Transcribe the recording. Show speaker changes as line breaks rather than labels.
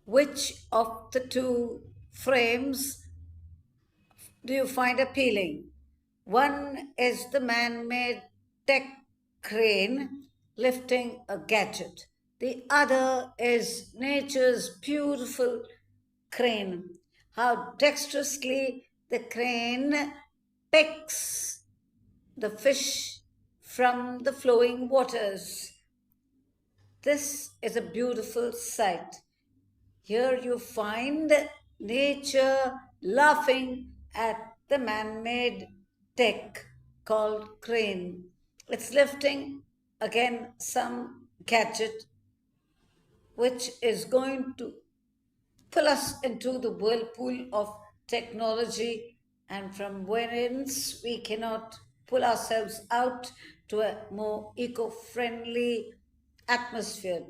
Which of the two frames do you find appealing? One is the man made tech crane lifting a gadget, the other is nature's beautiful crane. How dexterously the crane picks the fish from the flowing waters. This is a beautiful sight. Here you find nature laughing at the man made tech called crane. It's lifting again some gadget which is going to pull us into the whirlpool of technology, and from whence we cannot pull ourselves out to a more eco friendly atmosphere.